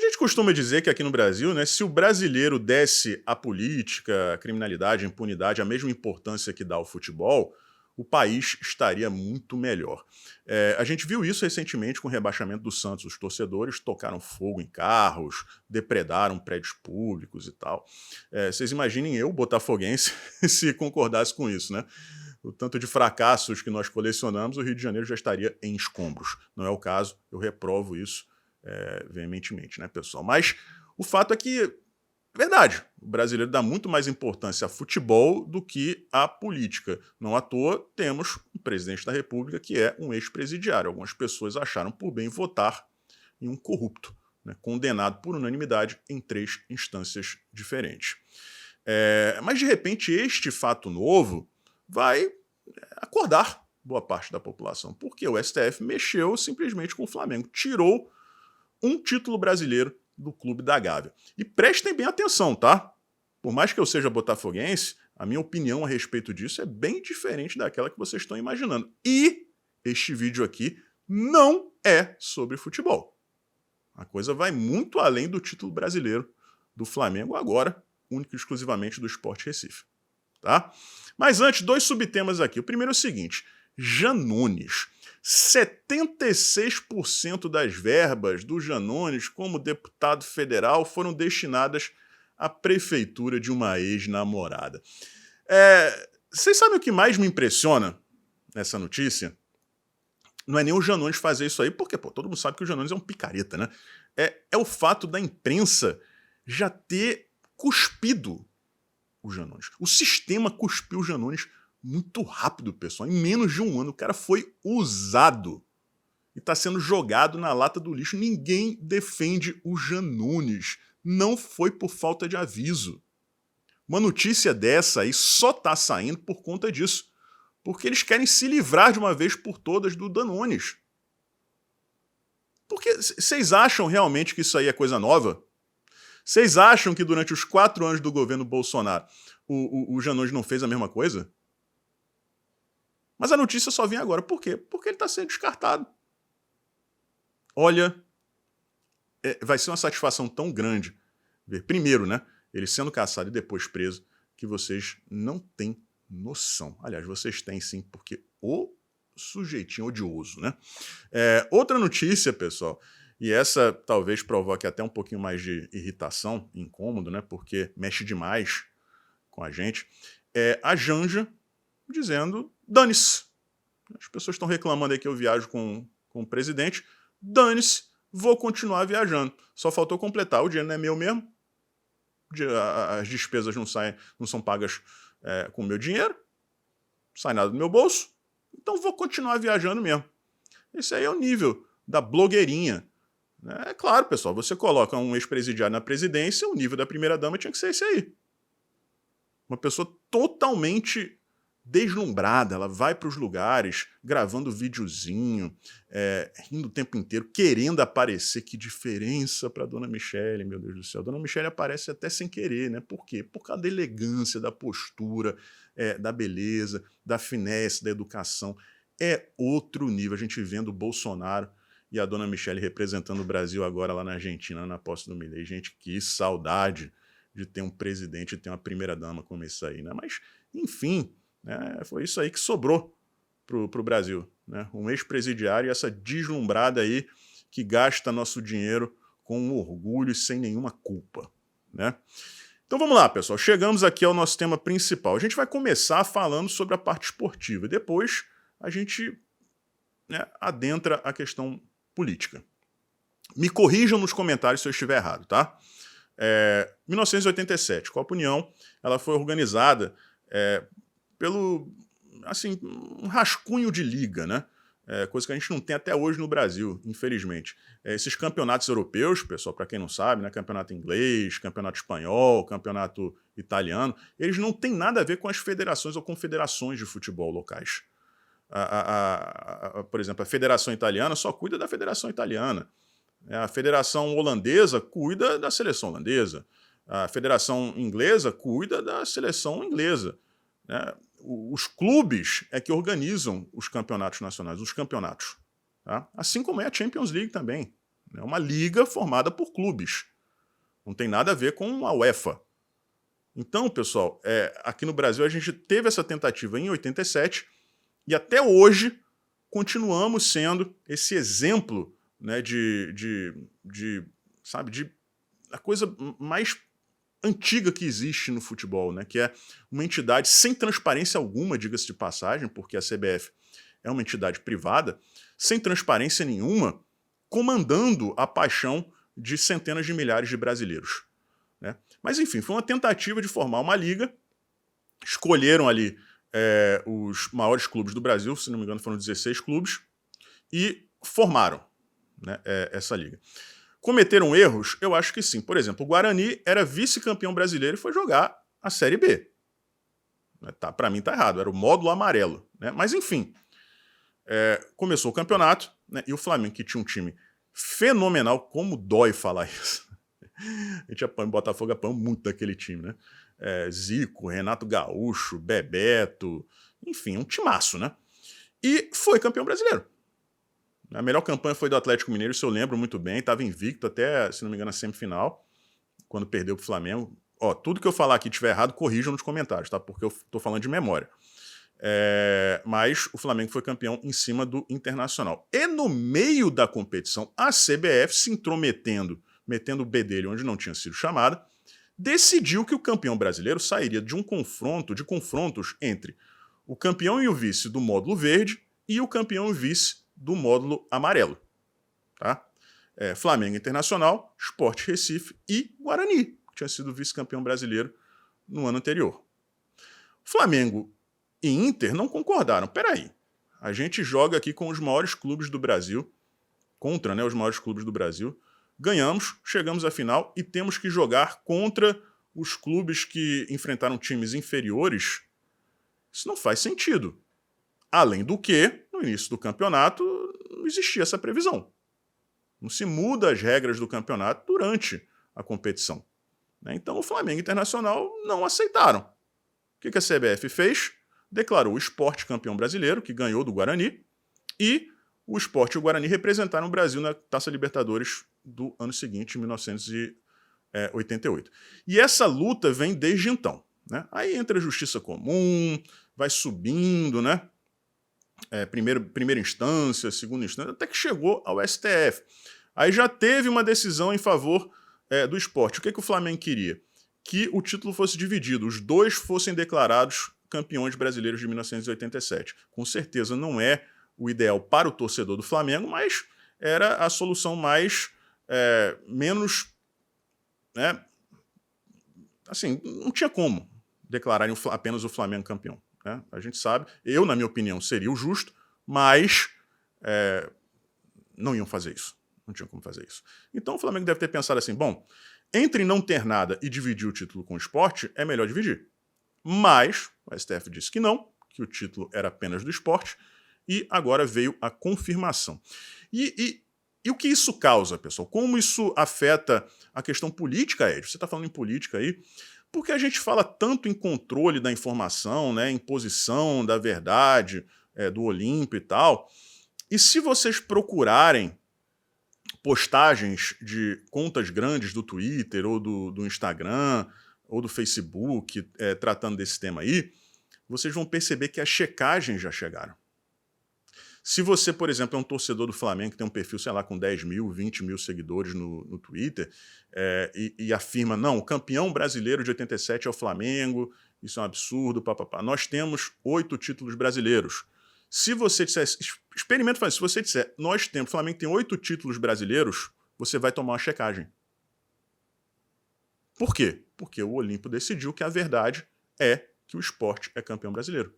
gente costuma dizer que aqui no Brasil, né, se o brasileiro desse à política, à criminalidade, à impunidade a mesma importância que dá ao futebol, o país estaria muito melhor. A gente viu isso recentemente com o rebaixamento do Santos. Os torcedores tocaram fogo em carros, depredaram prédios públicos e tal. Vocês imaginem eu, botafoguense, se concordasse com isso, né? O tanto de fracassos que nós colecionamos, o Rio de Janeiro já estaria em escombros. Não é o caso, eu reprovo isso veementemente, né, pessoal? Mas o fato é que, verdade, o brasileiro dá muito mais importância a futebol do que a política. Não à toa, temos um presidente da República que é um ex-presidiário. Algumas pessoas acharam por bem votar em um corrupto, né, condenado por unanimidade em 3 instâncias diferentes. Mas, de repente, este fato novo vai acordar boa parte da população, porque o STF mexeu simplesmente com o Flamengo, tirou um título brasileiro do Clube da Gávea. E prestem bem atenção, tá? Por mais que eu seja botafoguense, a minha opinião a respeito disso é bem diferente daquela que vocês estão imaginando. E este vídeo aqui não é sobre futebol. A coisa vai muito além do título brasileiro do Flamengo agora, único e exclusivamente do Sport Recife. Tá? Mas antes, 2 subtemas aqui. O primeiro é o seguinte: Janones. 76% das verbas do Janones como deputado federal foram destinadas à prefeitura de uma ex-namorada. Vocês sabem o que mais me impressiona nessa notícia? Não é nem o Janones fazer isso aí, porque todo mundo sabe que o Janones é um picareta, né? É o fato da imprensa já ter cuspido o Janones. O sistema cuspiu o Janones muito rápido, pessoal. Em menos de um ano, o cara foi usado e está sendo jogado na lata do lixo. Ninguém defende o Janones. Não foi por falta de aviso. Uma notícia dessa aí só está saindo por conta disso. Porque eles querem se livrar de uma vez por todas do Danones. Porque vocês acham realmente que isso aí é coisa nova? Vocês acham que durante os 4 anos do governo Bolsonaro o Janones não fez a mesma coisa? Mas a notícia só vem agora. Por quê? Porque ele está sendo descartado. Olha, vai ser uma satisfação tão grande ver, primeiro, né, ele sendo caçado e depois preso, que vocês não têm noção. Aliás, vocês têm sim, porque o sujeitinho odioso, né? Outra notícia, pessoal, e essa talvez provoque até um pouquinho mais de irritação, incômodo, né, porque mexe demais com a gente, é a Janja dizendo: dane-se. As pessoas estão reclamando aí que eu viajo com o presidente. Dane-se, vou continuar viajando. Só faltou completar. O dinheiro não é meu mesmo. As despesas não são pagas com o meu dinheiro. Não sai nada do meu bolso. Então vou continuar viajando mesmo. Esse aí é o nível da blogueirinha. É claro, pessoal, você coloca um ex-presidiário na presidência, o nível da primeira-dama tinha que ser esse aí. Uma pessoa totalmente deslumbrada, ela vai para os lugares gravando videozinho, rindo o tempo inteiro, querendo aparecer. Que diferença para Dona Michele, meu Deus do céu. Dona Michele aparece até sem querer, né? Por quê? Por causa da elegância, da postura, da beleza, da finesse, da educação. É outro nível. A gente vendo o Bolsonaro e a Dona Michele representando o Brasil agora lá na Argentina, na posse do Milei. Gente, que saudade de ter um presidente e ter uma primeira-dama como isso aí, né? Mas, enfim, foi isso aí que sobrou pro Brasil, né? Um ex-presidiário e essa deslumbrada aí que gasta nosso dinheiro com orgulho e sem nenhuma culpa, né? Então vamos lá, pessoal. Chegamos aqui ao nosso tema principal. A gente vai começar falando sobre a parte esportiva e depois a gente, né, adentra a questão política. Me corrijam nos comentários se eu estiver errado, tá? 1987, Copa União, ela foi organizada pelo, assim, um rascunho de liga, né? Coisa que a gente não tem até hoje no Brasil, infelizmente. Esses campeonatos europeus, pessoal, para quem não sabe, né, campeonato inglês, campeonato espanhol, campeonato italiano, eles não têm nada a ver com as federações ou confederações de futebol locais. Por exemplo, a Federação Italiana só cuida da Federação Italiana. A Federação Holandesa cuida da seleção holandesa. A Federação Inglesa cuida da seleção inglesa. Os clubes é que organizam os campeonatos nacionais, os campeonatos. Tá? Assim como é a Champions League também. É uma liga formada por clubes. Não tem nada a ver com a UEFA. Então, pessoal, aqui no Brasil a gente teve essa tentativa em 87 e até hoje continuamos sendo esse exemplo, né, sabe, de a coisa mais antiga que existe no futebol, né, que é uma entidade sem transparência alguma, diga-se de passagem, porque a CBF é uma entidade privada, sem transparência nenhuma, comandando a paixão de centenas de milhares de brasileiros, né? Mas, enfim, foi uma tentativa de formar uma liga, escolheram ali os maiores clubes do Brasil, se não me engano foram 16 clubes, e formaram, né, essa liga. Cometeram erros? Eu acho que sim. Por exemplo, o Guarani era vice-campeão brasileiro e foi jogar a Série B. Para mim tá errado, era o módulo amarelo, né? Mas enfim, começou o campeonato, né, e o Flamengo, que tinha um time fenomenal, como dói falar isso. A gente apanha, Botafogo apanhou muito daquele time, né? Zico, Renato Gaúcho, Bebeto, enfim, um timaço, né? E foi campeão brasileiro. A melhor campanha foi do Atlético Mineiro, isso eu lembro muito bem, estava invicto até, se não me engano, a semifinal, quando perdeu pro Flamengo. Ó, tudo que eu falar aqui tiver errado, corrijam nos comentários, tá? Porque eu tô falando de memória. Mas o Flamengo foi campeão em cima do Internacional. E no meio da competição, a CBF se intrometendo, metendo o bedelho onde não tinha sido chamada, decidiu que o campeão brasileiro sairia de confrontos entre o campeão e o vice do módulo verde e o campeão e o vice do módulo amarelo. Tá? Flamengo Internacional, Sport Recife e Guarani, que tinha sido vice-campeão brasileiro no ano anterior. Flamengo e Inter não concordaram. Peraí, a gente joga aqui com os maiores clubes do Brasil, contra, né, os maiores clubes do Brasil, ganhamos, chegamos à final e temos que jogar contra os clubes que enfrentaram times inferiores. Isso não faz sentido. Além do que, no início do campeonato, não existia essa previsão. Não se muda as regras do campeonato durante a competição. Então o Flamengo e o Internacional não aceitaram. O que a CBF fez? Declarou o Sport campeão brasileiro, que ganhou do Guarani, e o Sport e o Guarani representaram o Brasil na Taça Libertadores do ano seguinte, 1988. E essa luta vem desde então, né? Aí entra a Justiça Comum, vai subindo, né? Primeira instância, segunda instância, até que chegou ao STF. Aí já teve uma decisão em favor do Sport. O que o Flamengo queria? Que o título fosse dividido, os dois fossem declarados campeões brasileiros de 1987. Com certeza não é o ideal para o torcedor do Flamengo, mas era a solução menos... né? Assim, não tinha como declararem apenas o Flamengo campeão. Né? A gente sabe, eu, na minha opinião, seria o justo, mas não iam fazer isso. Não tinha como fazer isso. Então o Flamengo deve ter pensado assim, bom, entre não ter nada e dividir o título com o Sport, é melhor dividir. Mas o STF disse que não, que o título era apenas do Sport, e agora veio a confirmação. E o que isso causa, pessoal? Como isso afeta a questão política, Ed? Você está falando em política aí? Porque a gente fala tanto em controle da informação, né, imposição da verdade, do Olímpio e tal. E se vocês procurarem postagens de contas grandes do Twitter ou do Instagram ou do Facebook tratando desse tema aí, vocês vão perceber que as checagens já chegaram. Se você, por exemplo, é um torcedor do Flamengo que tem um perfil, sei lá, com 10 mil, 20 mil seguidores no Twitter e afirma, não, o campeão brasileiro de 87 é o Flamengo, isso é um absurdo, papapá. Nós temos 8 títulos brasileiros. Se você disser, experimenta fazer, se você disser, o Flamengo tem 8 títulos brasileiros, você vai tomar uma checagem. Por quê? Porque o Olímpio decidiu que a verdade é que o Sport é campeão brasileiro.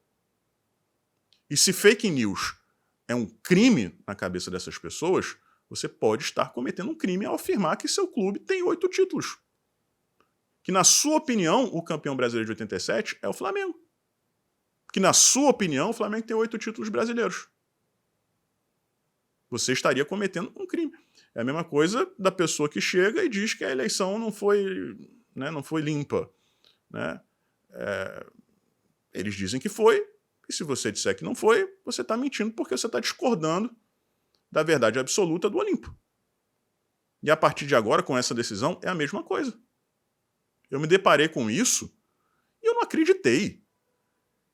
E se fake news é um crime na cabeça dessas pessoas, você pode estar cometendo um crime ao afirmar que seu clube tem 8 títulos. Que, na sua opinião, o campeão brasileiro de 87 é o Flamengo. Que, na sua opinião, o Flamengo tem 8 títulos brasileiros. Você estaria cometendo um crime. É a mesma coisa da pessoa que chega e diz que a eleição não foi limpa. Né? Eles dizem que foi, e se você disser que não foi, você está mentindo porque você está discordando da verdade absoluta do Olímpio. E a partir de agora, com essa decisão, é a mesma coisa. Eu me deparei com isso e eu não acreditei.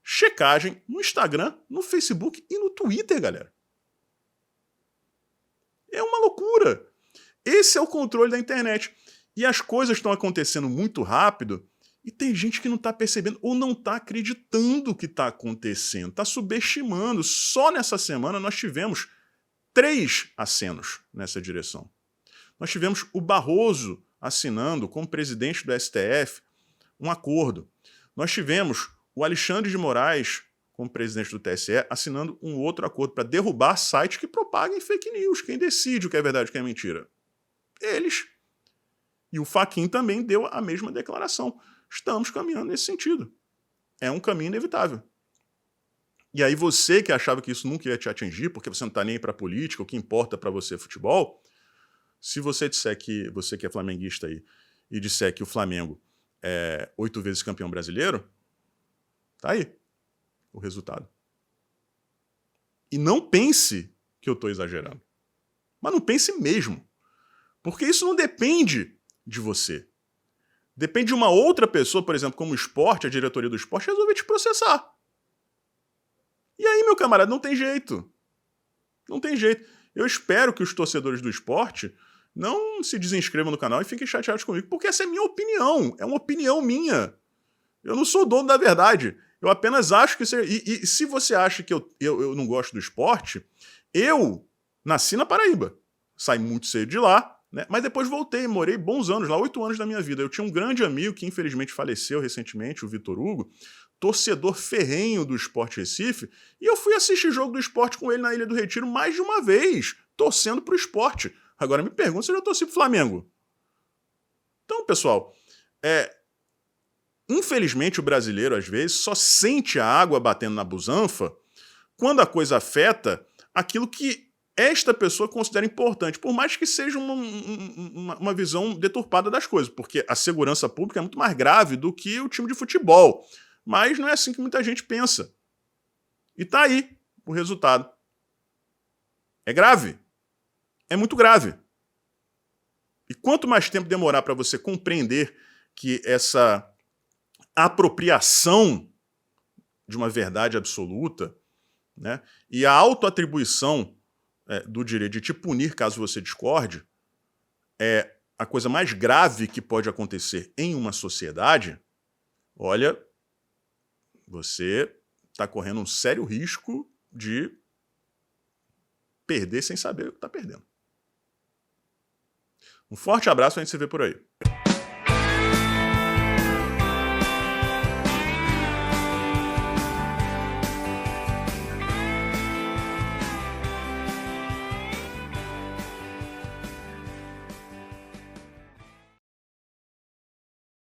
Checagem no Instagram, no Facebook e no Twitter, galera. É uma loucura. Esse é o controle da internet. E as coisas estão acontecendo muito rápido e tem gente que não está percebendo ou não está acreditando que está acontecendo, está subestimando. Só nessa semana nós tivemos 3 acenos nessa direção. Nós tivemos o Barroso assinando, como presidente do STF, um acordo. Nós tivemos o Alexandre de Moraes, como presidente do TSE, assinando um outro acordo para derrubar sites que propaguem fake news. Quem decide o que é verdade e o que é mentira? Eles. E o Fachin também deu a mesma declaração. Estamos caminhando nesse sentido. É um caminho inevitável. E aí você que achava que isso nunca ia te atingir, porque você não está nem aí para política, o que importa para você é futebol, se você disser que você que é flamenguista aí e disser que o Flamengo é 8 vezes campeão brasileiro, tá aí o resultado. E não pense que eu estou exagerando. Mas não pense mesmo. Porque isso não depende de você. Depende de uma outra pessoa, por exemplo, como o esporte, a diretoria do esporte, resolver te processar. E aí, meu camarada, não tem jeito. Não tem jeito. Eu espero que os torcedores do esporte não se desinscrevam no canal e fiquem chateados comigo, porque essa é minha opinião. É uma opinião minha. Eu não sou dono da verdade. Eu apenas acho que... E se você acha que eu não gosto do esporte, eu nasci na Paraíba. Saí muito cedo de lá, né? Mas depois voltei, morei bons anos lá, 8 anos da minha vida. Eu tinha um grande amigo que infelizmente faleceu recentemente, o Vitor Hugo, torcedor ferrenho do Sport Recife, e eu fui assistir jogo do esporte com ele na Ilha do Retiro mais de uma vez, torcendo pro esporte. Agora me pergunta se eu já torci pro Flamengo. Então, pessoal, infelizmente o brasileiro às vezes só sente a água batendo na busanfa quando a coisa afeta aquilo que esta pessoa considera importante, por mais que seja uma visão deturpada das coisas, porque a segurança pública é muito mais grave do que o time de futebol. Mas não é assim que muita gente pensa. E tá aí o resultado. É grave. É muito grave. E quanto mais tempo demorar para você compreender que essa apropriação de uma verdade absoluta, né, e a autoatribuição do direito de te punir caso você discorde é a coisa mais grave que pode acontecer em uma sociedade, olha, você está correndo um sério risco de perder sem saber o que está perdendo. Um forte abraço, a gente se vê por aí.